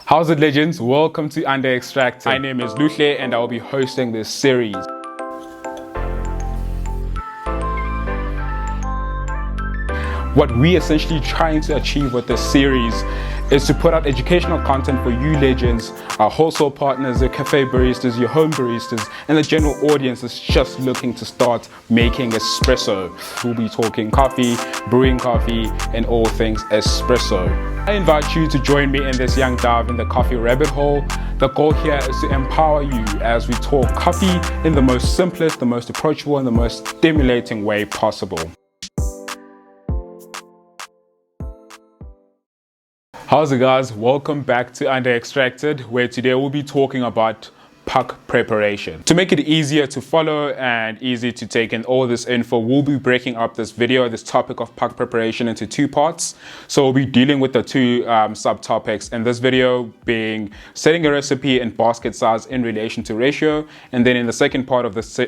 How's it, legends? Welcome to Under Extracted. My name is Luhle and I will be hosting this series. What we essentially trying to achieve with this series is to put out educational content for you legends, our wholesale partners, the cafe baristas, your home baristas, and the general audience that's just looking to start making espresso. We'll be talking coffee, brewing coffee, and all things espresso. I invite you to join me in this young dive in the coffee rabbit hole. The goal here is to empower you as we talk coffee in the most simplest, the most approachable, and the most stimulating way possible. How's it, guys? Welcome back to Under Extracted, where today we'll be talking about puck preparation. To make it easier to follow and easy to take in all this info, we'll be breaking up this topic of puck preparation into two parts. So we'll be dealing with the two subtopics, and this video being setting a recipe and basket size in relation to ratio. And then in the second part of this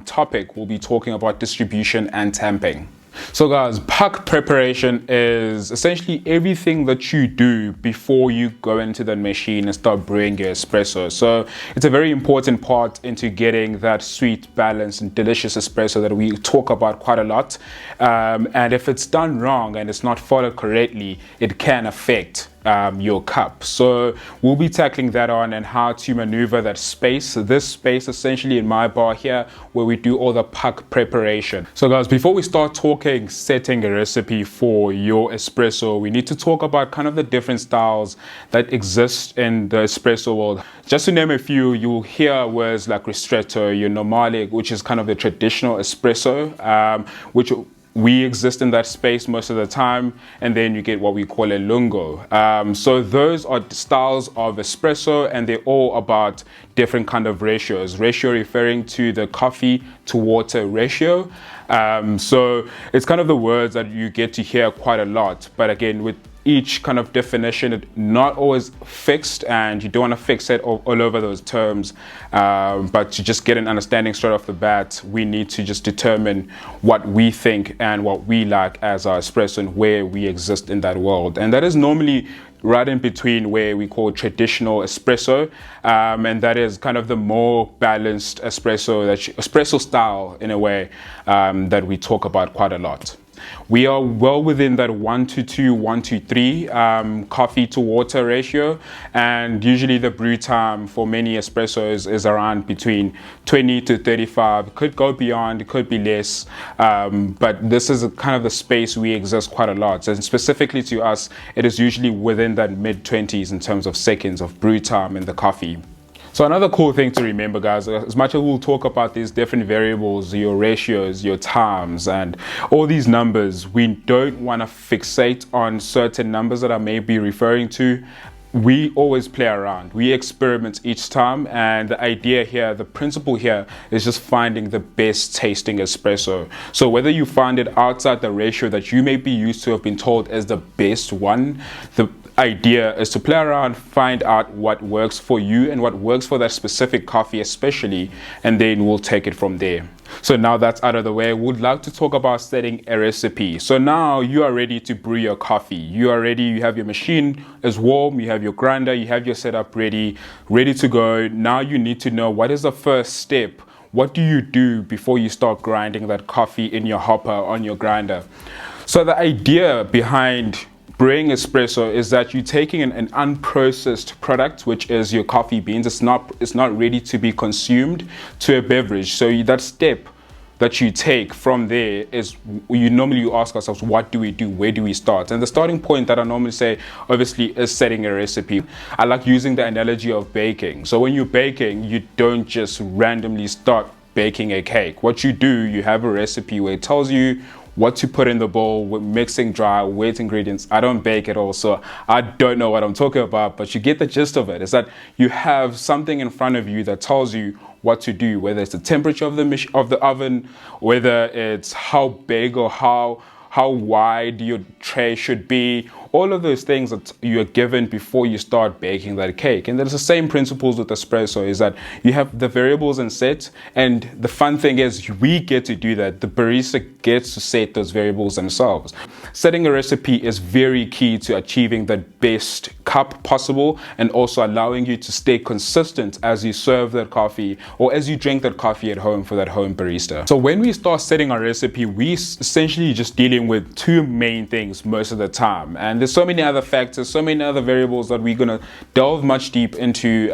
topic, we'll be talking about distribution and tamping. So guys, puck preparation is essentially everything that you do before you go into the machine and start brewing your espresso. So it's a very important part into getting that sweet, balanced, and delicious espresso that we talk about quite a lot. And if it's done wrong and it's not followed correctly, it can affect your cup. So we'll be tackling that on and how to maneuver that space. This space essentially in my bar here where we do all the puck preparation. So guys, before we start talking setting a recipe for your espresso, we need to talk about kind of the different styles that exist in the espresso world. Just to name a few, you'll hear words like ristretto, your normale, which is kind of the traditional espresso, which we exist in that space most of the time, and then you get what we call a lungo. So those are styles of espresso, and they're all about different kind of ratios. Ratio referring to the coffee to water ratio. So it's kind of the words that you get to hear quite a lot, but again, with each kind of definition, it's not always fixed, and you don't want to fix it all over those terms, but to just get an understanding straight off the bat, we need to just determine what we think and what we like as our espresso and where we exist in that world. And that is normally right in between where we call traditional espresso, and that is kind of the more balanced espresso, espresso style in a way, that we talk about quite a lot. We are well within that 1:2, 1:3 coffee to water ratio, and usually the brew time for many espressos is around between 20 to 35. It could go beyond, it could be less, but this is kind of the space we exist quite a lot. And specifically to us, it is usually within that mid-20s in terms of seconds of brew time in the coffee. So another cool thing to remember, guys, as much as we'll talk about these different variables, your ratios, your times, and all these numbers, we don't want to fixate on certain numbers that I may be referring to. We always play around, we experiment each time, and the idea here, the principle here is just finding the best tasting espresso. So whether you find it outside the ratio that you may be used to have been told is the best one, the idea is to play around, find out what works for you and what works for that specific coffee especially, and then we'll take it from there. So now that's out of the way, we'd like to talk about setting a recipe. So now you are ready to brew your coffee. You are ready, you have your machine is warm, you have your grinder, you have your setup ready to go. Now you need to know what is the first step. What do you do before you start grinding that coffee in your hopper on your grinder? So the idea behind brewing espresso is that you're taking an unprocessed product, which is your coffee beans. It's not ready to be consumed to a beverage. So that step that you take from there is you ask ourselves, what do we do? Where do we start? And the starting point that I normally say, obviously, is setting a recipe. I like using the analogy of baking. So when you're baking, you don't just randomly start baking a cake. What you do, you have a recipe where it tells you what to put in the bowl, with mixing dry, wet ingredients. I don't bake at all, so I don't know what I'm talking about, but you get the gist of it. Is that you have something in front of you that tells you what to do, whether it's the temperature of the oven, whether it's how big or how wide your tray should be, all of those things that you are given before you start baking that cake. And there's the same principles with espresso, is that you have the variables and set, and the fun thing is we get to do that. The barista gets to set those variables themselves. Setting a recipe is very key to achieving the best cup possible, and also allowing you to stay consistent as you serve that coffee or as you drink that coffee at home for that home barista. So when we start setting our recipe, we essentially just dealing with two main things most of the time, and there's so many other factors, so many other variables that we're gonna delve much deep into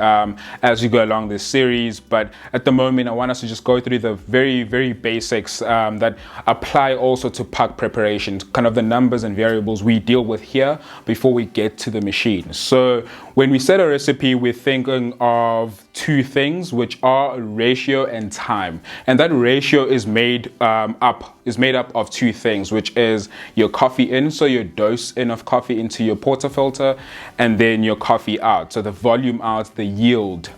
as we go along this series. But at the moment, I want us to just go through the very basics that apply also to puck preparation, kind of the numbers and variables we deal with here before we get to the machine. So when we set a recipe, we're thinking of two things, which are ratio and time, and that ratio is made up of two things, which is your coffee in, so your dose in of coffee into your portafilter, and then your coffee out, so the volume out, the yield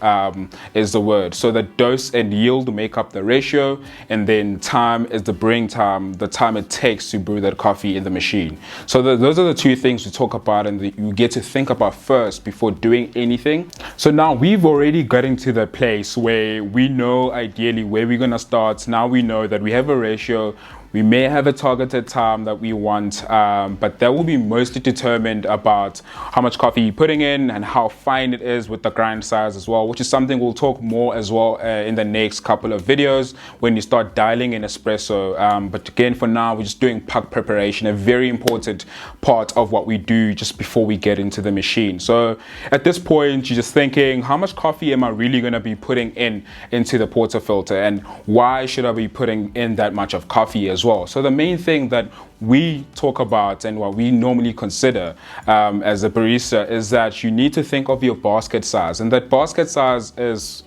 is the word. So the dose and yield make up the ratio, and then time is the brewing time, the time it takes to brew that coffee in the machine. So those are the two things we talk about and you get to think about first before doing anything. So now we've already gotten to the place where we know ideally where we're going to start. Now we know that we have a ratio. We may have a targeted time that we want, but that will be mostly determined about how much coffee you're putting in and how fine it is with the grind size as well, which is something we'll talk more as well in the next couple of videos when you start dialing in espresso. But again, for now, we're just doing puck preparation, a very important part of what we do just before we get into the machine. So at this point, you're just thinking, how much coffee am I really going to be putting into the portafilter, and why should I be putting in that much of coffee as well? So the main thing that we talk about and what we normally consider as a barista is that you need to think of your basket size, and that basket size is,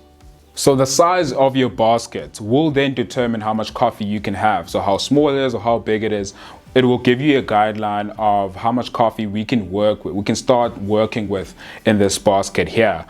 so the size of your basket will then determine how much coffee you can have. So how small it is or how big it is, it will give you a guideline of how much coffee we can work with, we can start working with in this basket here.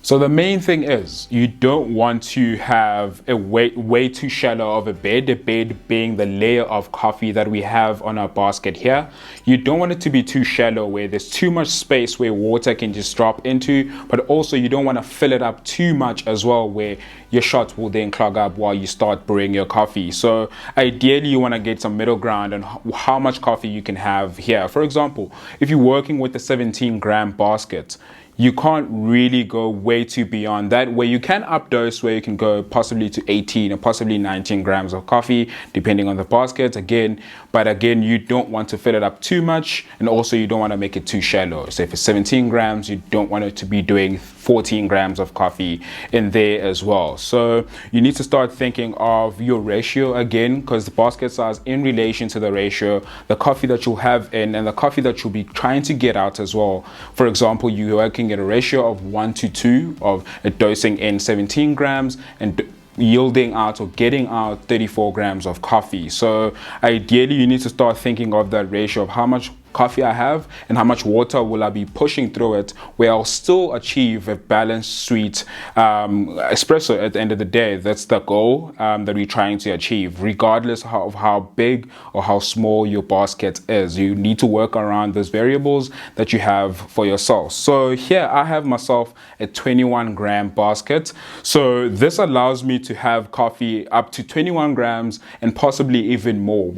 So the main thing is you don't want to have a way too shallow of a bed being the layer of coffee that we have on our basket here. You don't want it to be too shallow where there's too much space where water can just drop into, but also you don't want to fill it up too much as well where your shot will then clog up while you start brewing your coffee. So ideally you want to get some middle ground on how much coffee you can have here. For example, if you're working with a 17-gram basket, you can't really go way too beyond that, where you can up dose, where you can go possibly to 18 or possibly 19 grams of coffee, depending on the basket again. But again, you don't want to fill it up too much, and also you don't want to make it too shallow. So if it's 17 grams, you don't want it to be doing 14 grams of coffee in there as well. So you need to start thinking of your ratio again, because the basket size in relation to the ratio, the coffee that you'll have in and the coffee that you'll be trying to get out as well. For example, you're working at a ratio of 1 to 2 of dosing in 17 grams and yielding out or getting out 34 grams of coffee. So ideally you need to start thinking of that ratio of how much coffee I have and how much water will I be pushing through it, where I'll still achieve a balanced sweet espresso at the end of the day. That's the goal that we're trying to achieve, regardless of how big or how small your basket is. You need to work around those variables that you have for yourself. So here I have myself a 21-gram basket. So this allows me to have coffee up to 21 grams and possibly even more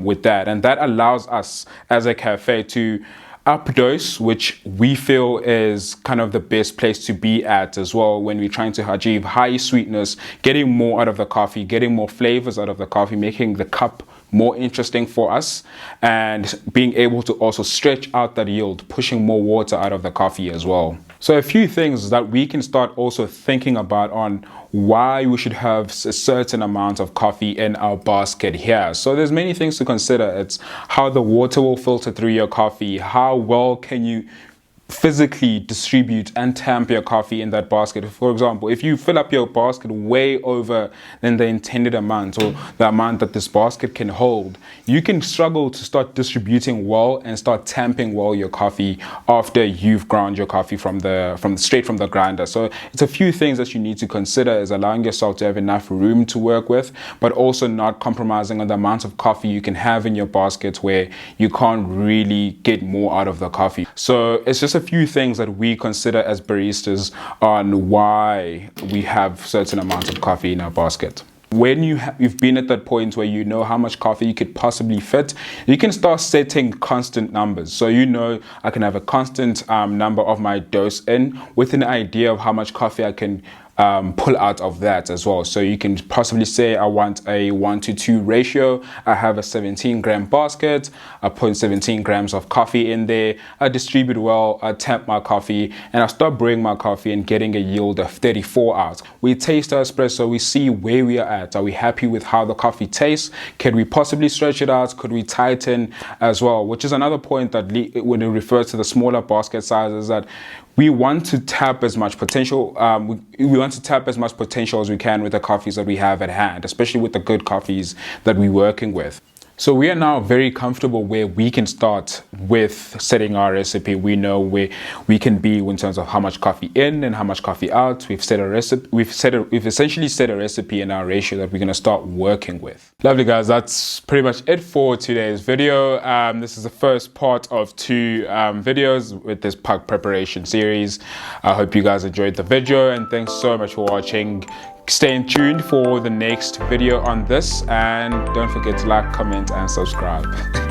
with that. And that allows us as a cafe to up dose, which we feel is kind of the best place to be at as well when we're trying to achieve high sweetness, getting more out of the coffee, getting more flavors out of the coffee, making the cup more interesting for us, and being able to also stretch out that yield, pushing more water out of the coffee as well. So a few things that we can start also thinking about on why we should have a certain amount of coffee in our basket here. So there's many things to consider. It's how the water will filter through your coffee, how well can you physically distribute and tamp your coffee in that basket. For example, if you fill up your basket way over than the intended amount or the amount that this basket can hold, you can struggle to start distributing well and start tamping well your coffee after you've ground your coffee straight from the grinder. So it's a few things that you need to consider, is allowing yourself to have enough room to work with, but also not compromising on the amount of coffee you can have in your basket where you can't really get more out of the coffee. So it's just a few things that we consider as baristas on why we have certain amounts of coffee in our basket. When you've been at that point where you know how much coffee you could possibly fit, you can start setting constant numbers. So you know, I can have a constant number of my dose in with an idea of how much coffee I can pull out of that as well. So you can possibly say, I want a 1:2 ratio. I have a 17-gram basket. I put 17 grams of coffee in there. I distribute well. I tamp my coffee, and I start brewing my coffee and getting a yield of 34 out. We taste our espresso. We see where we are at. Are we happy with how the coffee tastes? Can we possibly stretch it out? Could we tighten as well? Which is another point that when it refers to the smaller basket sizes, that we want to tap as much potential. We want to tap as much potential as we can with the coffees that we have at hand, especially with the good coffees that we're working with. So we are now very comfortable where we can start with setting our recipe. We know where we can be in terms of how much coffee in and how much coffee out. We've set a recipe. We've essentially set a recipe in our ratio that we're going to start working with. Lovely guys, that's pretty much it for today's video. This is the first part of 2 videos with this pug preparation series. I hope you guys enjoyed the video, and thanks so much for watching. Stay tuned for the next video on this, and don't forget to like, comment and subscribe.